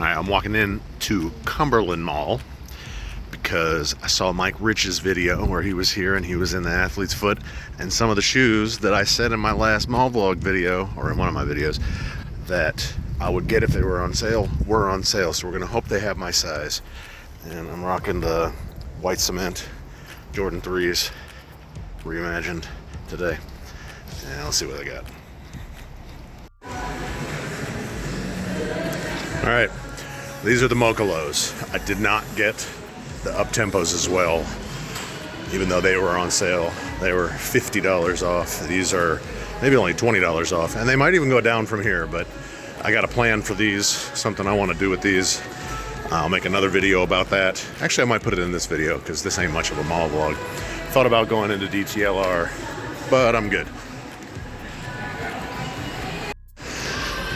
Alright, I'm walking in to Cumberland Mall because I saw Mike Rich's video where he was here and he was in the athlete's foot, and some of the shoes that I said in my last mall vlog video, or in one of my videos, that I would get if they were on sale, were on sale. So we're going to hope they have my size. And I'm rocking the white cement Jordan 3s reimagined today. And let's see what I got. Alright, these are the Mocha lows. I did not get the up-tempos as well, even though they were on sale. They were $50 off. These are maybe only $20 off, and they might even go down from here, but I got a plan for these, something I want to do with these. I'll make another video about that. Actually, I might put it in this video because this ain't much of a mall vlog. Thought about going into DTLR, but I'm good.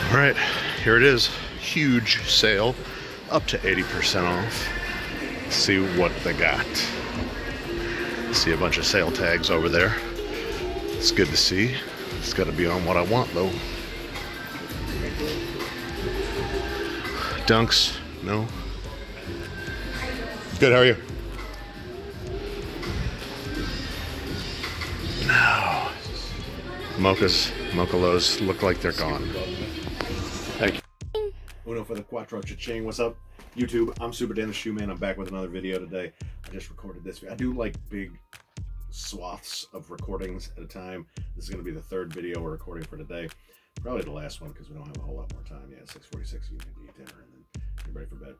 All right, here it is. Huge sale, up to 80% off. Let's see what they got. See a bunch of sale tags over there. It's good to see. It's got to be on what I want though. Dunks, no. Good, how are you? No. Mocha lows look like they're gone. Thank you. Uno for the Quattro Cha-ching. What's up, YouTube? I'm Super Dan the Shoe Man. I'm back with another video today. I just recorded this. I do like big swaths of recordings at a time. This is going to be the third video we're recording for today. Probably the last one because we don't have a whole lot more time. Yeah, 6:46. You need to eat dinner and then get ready for bed.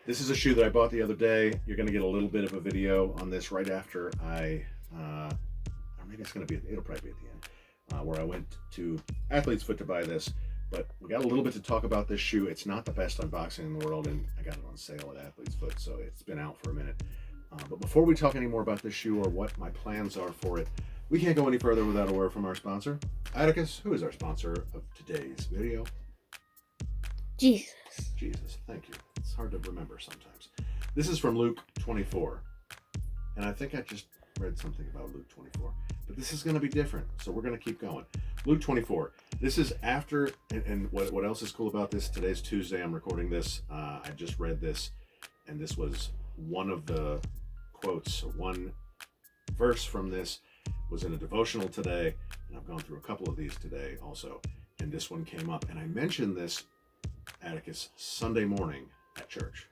This is a shoe that I bought the other day. You're going to get a little bit of a video on this right after or maybe it's going to be. It'll probably be at the end, where I went to Athlete's Foot to buy this. But we got a little bit to talk about this shoe. It's not the best unboxing in the world, and I got it on sale at Athlete's Foot, so it's been out for a minute. But before we talk any more about this shoe or what my plans are for it, we can't go any further without a word from our sponsor, Atticus, who is our sponsor of today's video. Jesus. Jesus, thank you. It's hard to remember sometimes. This is from Luke 24, and I think I just read something about Luke 24, but this is going to be different, so we're going to keep going. Luke 24. This is after, and what else is cool about this? Today's Tuesday. I'm recording this. I just read this, and this was one of the quotes. One verse from this was in a devotional today, and I've gone through a couple of these today also, and this one came up, and I mentioned this, Atticus, Sunday morning at church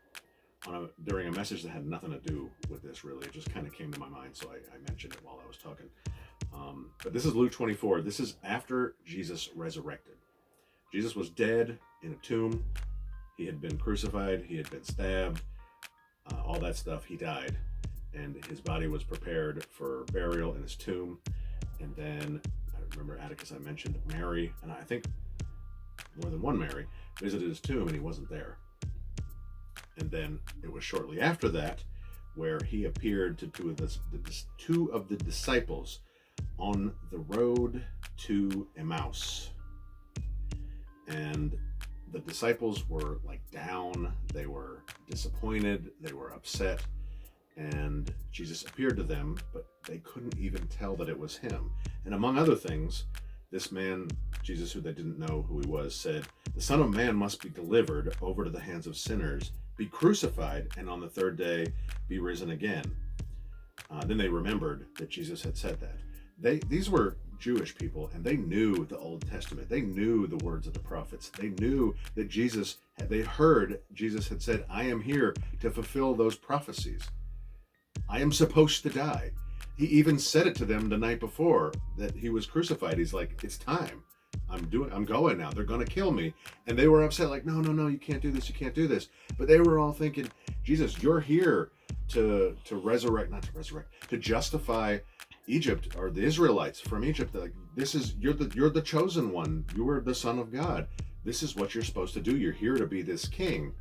during a message that had nothing to do with this really. It just kind of came to my mind, so I mentioned it while I was talking. But this is Luke 24. This is after Jesus resurrected. Jesus was dead in a tomb. He had been crucified. He had been stabbed. All that stuff. He died. And his body was prepared for burial in his tomb. And then, I remember Atticus, I mentioned Mary, and I think more than one Mary, visited his tomb and he wasn't there. And then it was shortly after that where he appeared to two of the disciples on the road to Emmaus. And the disciples were like down, they were disappointed, they were upset, and Jesus appeared to them, but they couldn't even tell that it was him. And among other things, this man, Jesus, who they didn't know who he was, said, "The Son of Man must be delivered over to the hands of sinners, be crucified, and on the third day be risen again." Then they remembered that Jesus had said that. These were Jewish people, and they knew the Old Testament. They knew the words of the prophets. They knew that they heard Jesus had said, "I am here to fulfill those prophecies. I am supposed to die." He even said it to them the night before that he was crucified. He's like, "It's time. I'm going now. They're going to kill me." And they were upset, like, no, you can't do this. You can't do this. But they were all thinking, Jesus, you're here to justify Egypt, or the Israelites from Egypt. Like, you're the chosen one. You are the Son of God. This is what you're supposed to do. You're here to be this king.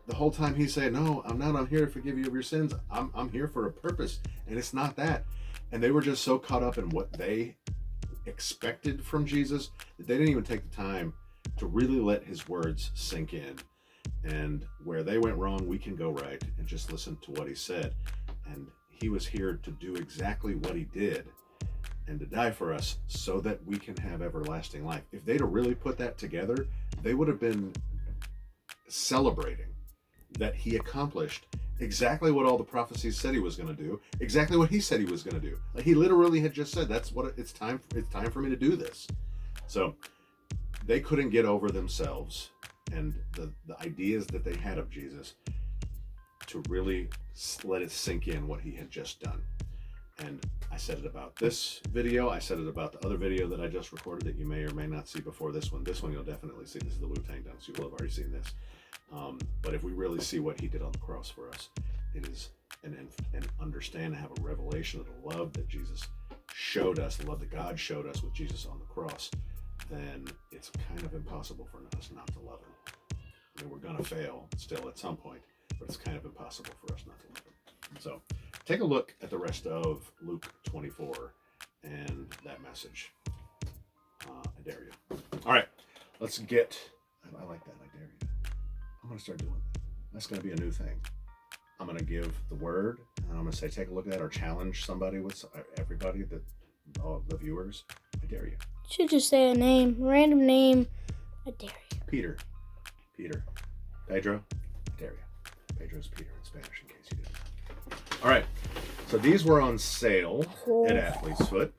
The whole time he's saying, "No, I'm not. I'm here to forgive you of your sins. I'm here for a purpose, and it's not that." And they were just so caught up in what they expected from Jesus that they didn't even take the time to really let his words sink in. And where they went wrong, we can go right and just listen to what he said. And he was here to do exactly what he did. and to die for us so that we can have everlasting life. If they'd have really put that together, they would have been celebrating that he accomplished exactly what all the prophecies said he was going to do, exactly what he said he was going to do. Like, he literally had just said, that's what it's time for me to do this. So they couldn't get over themselves and the ideas that they had of Jesus to really let it sink in what he had just done. And I said it about this video. I said it about the other video that I just recorded that you may or may not see before this one. This one you'll definitely see. This is the Wu-Tang dance. You will have already seen this. But if we really see what he did on the cross for us, it is and understand and have a revelation of the love that Jesus showed us, the love that God showed us with Jesus on the cross, then it's kind of impossible for us not to love him. I mean, we're going to fail still at some point, but it's kind of impossible for us not to love him. So take a look at the rest of Luke 24 and that message. I dare you. All right, let's get, I like that, I dare you. I'm going to start doing that. That's going to be a new thing. I'm going to give the word, and I'm going to say, take a look at that, or challenge somebody with everybody, all the viewers. I dare you. Should just say a name, random name. I dare you. Peter. Pedro. I dare you. Pedro's Peter in Spanish, in case you didn't know. All right. So these were on sale at Athlete's Foot.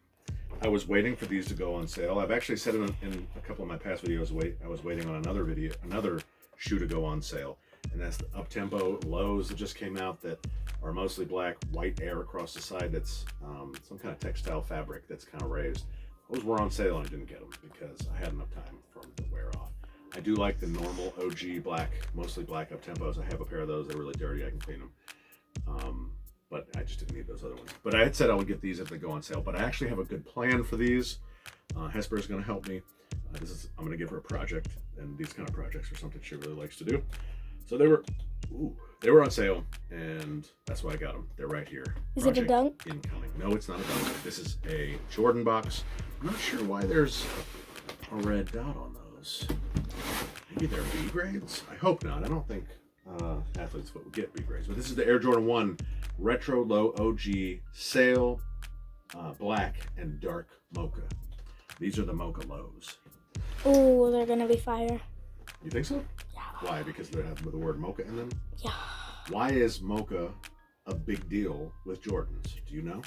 I was waiting for these to go on sale. I've actually said it in a couple of my past videos. I was waiting on another shoe to go on sale, and that's the up-tempo lows that just came out that are mostly black, white air across the side. That's some kind of textile fabric that's kind of raised. Those were on sale and I didn't get them because I had enough time for them to wear off. I do like the normal OG black, mostly black up-tempos. I have a pair of those. They're really dirty. I can clean them. But I just didn't need those other ones. But I had said I would get these if they go on sale. But I actually have a good plan for these. Hesper is going to help me. I'm going to give her a project, and these kind of projects are something she really likes to do. So they were on sale, and that's why I got them. They're right here. Is it a dunk? Incoming. No, it's not a dunk. This is a Jordan box. I'm not sure why there's a red dot on those. Maybe they're B grades? I hope not. I don't think Athlete's Foot would get B grades. But this is the Air Jordan 1 Retro Low OG Sail Black and Dark Mocha. These are the Mocha Lows. Oh, they're going to be fire. You think so? Yeah. Why? Because they have the word Mocha in them? Yeah. Why is Mocha a big deal with Jordans? Do you know?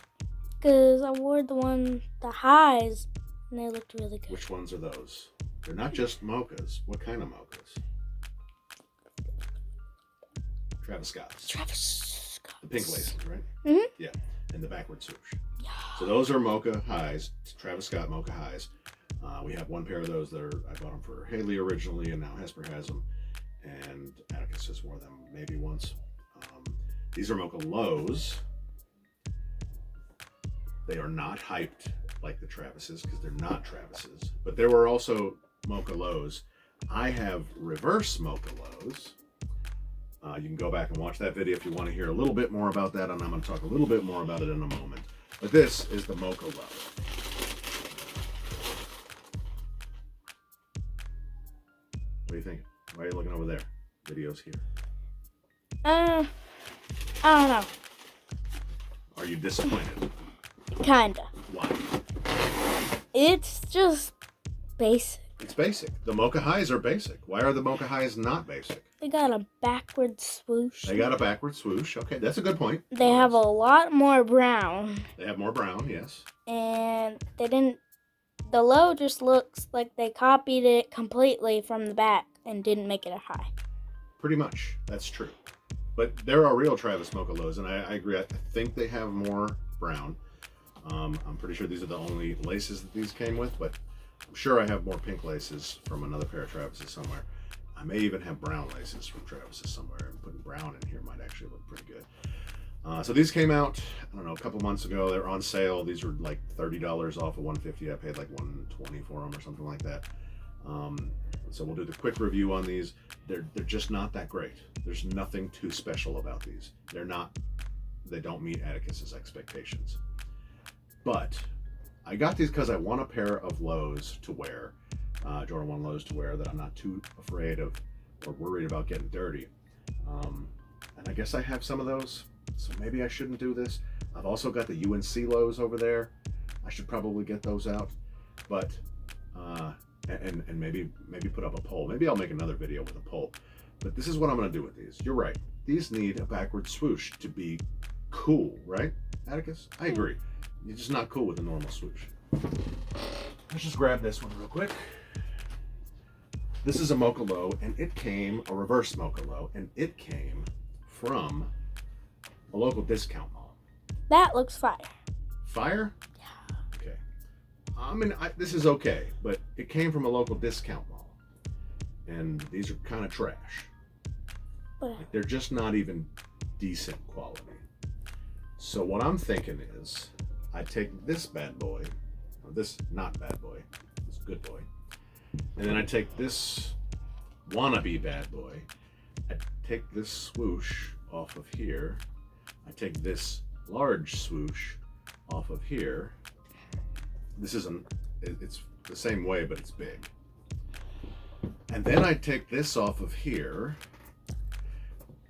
Because I wore the highs, and they looked really good. Which ones are those? They're not just Mochas. What kind of Mochas? Travis Scott's. The pink laces, right? Mm-hmm. Yeah. And the backward swoosh. Yeah. So those are Mocha highs. Travis Scott Mocha highs. We have one pair of those that I bought them for Haley originally, and now Hesper has them. And Atticus has wore them maybe once. These are Mocha lows. They are not hyped like the Travises because they're not Travises. But there were also Mocha lows. I have reverse Mocha lows. You can go back and watch that video if you want to hear a little bit more about that, and I'm going to talk a little bit more about it in a moment. But this is the Mocha low. What do you think? Why are you looking over there? Video's here. I don't know. Are you disappointed? Kinda. Why? It's just basic. It's basic. The Mocha highs are basic. Why are the Mocha highs not basic? They got a backward swoosh. They got a backward swoosh. Okay, that's a good point. They have a lot more brown. They have more brown, yes. And they didn't... The low just looks like they copied it completely from the back and didn't make it a high. Pretty much. That's true. But there are real Travis Mocha lows, and I agree. I think they have more brown. I'm pretty sure these are the only laces that these came with, but I'm sure I have more pink laces from another pair of Travises somewhere. I may even have brown laces from Travises somewhere, and putting brown in here might actually look pretty good. So these came out, I don't know, a couple months ago. They're on sale. These were like $30 off of $150. I paid like $120 for them or something like that. So we'll do the quick review on these. They're just not that great. There's nothing too special about these. They don't meet Atticus's expectations. But I got these because I want a pair of lows to wear, Jordan 1 lows to wear that I'm not too afraid of or worried about getting dirty. And I guess I have some of those, so maybe I shouldn't do this. I've also got the UNC lows over there. I should probably get those out, but and maybe put up a poll. Maybe I'll make another video with a poll. But this is what I'm going to do with these. You're right. These need a backward swoosh to be cool, right, Atticus? I agree. You're just not cool with a normal swoosh. Let's just grab this one real quick. This is a Mocha Low, and it came, a reverse Mocha Low, and it came from a local discount mall. That looks fire. Fire? Yeah. Okay. I mean, this is okay, but it came from a local discount mall. And these are kind of trash. Like, they're just not even decent quality. So what I'm thinking is, I take this bad boy, or this not bad boy, this good boy, and then I take this wannabe bad boy, I take this swoosh off of here, I take this large swoosh off of here. This isn't, it's the same way, but it's big. And then I take this off of here,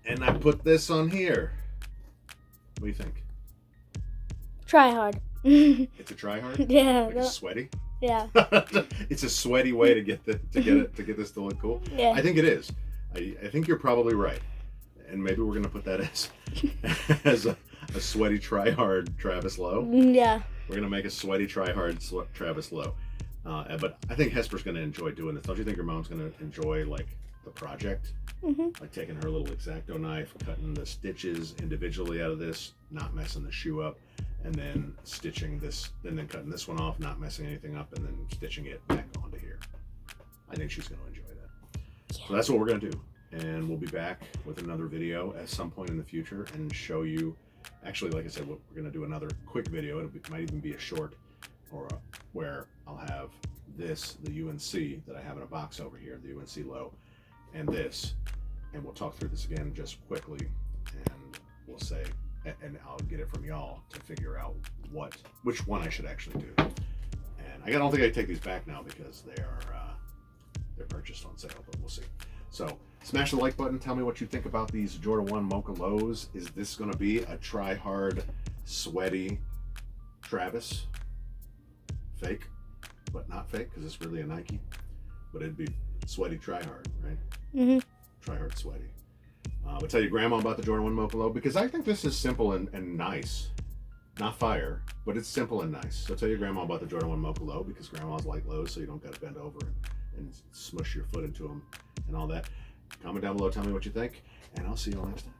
and I put this on here. What do you think? Try hard. It's a try hard? Yeah. Like it's sweaty? Yeah. It's a sweaty way to get get this to look cool. Yeah. I think it is. I think you're probably right. And maybe we're gonna put that as a sweaty try hard Travis Lowe. Yeah. We're gonna make a sweaty try hard Travis Lowe. But I think Hesper's gonna enjoy doing this. Don't you think your mom's gonna enjoy like the project? Mm-hmm. Like taking her little X-Acto knife, cutting the stitches individually out of this, not messing the shoe up, and then stitching this, and then cutting this one off, not messing anything up, and then stitching it back onto here. I think she's going to enjoy that. Yeah. So that's what we're going to do. And we'll be back with another video at some point in the future and show you, actually, like I said, we're going to do another quick video. It might even be a short, or where I'll have this, the UNC that I have in a box over here, the UNC Low, and this. And we'll talk through this again just quickly, and we'll say, and I'll get it from y'all to figure out which one I should actually do. And I don't think I take these back now because they're purchased on sale, but we'll see. So smash the like button. Tell me what you think about these Jordan 1 Mocha Lows. Is this going to be a try hard, sweaty Travis? Fake, but not fake because it's really a Nike. But it'd be sweaty try hard, right? Mm-hmm. Try hard, sweaty. But tell your grandma about the Jordan 1 Mocha Low because I think this is simple and nice. Not fire, but it's simple and nice. So tell your grandma about the Jordan 1 Mocha Low because grandmas like lows, so you don't got to bend over and smush your foot into them and all that. Comment down below, tell me what you think, and I'll see you all next time.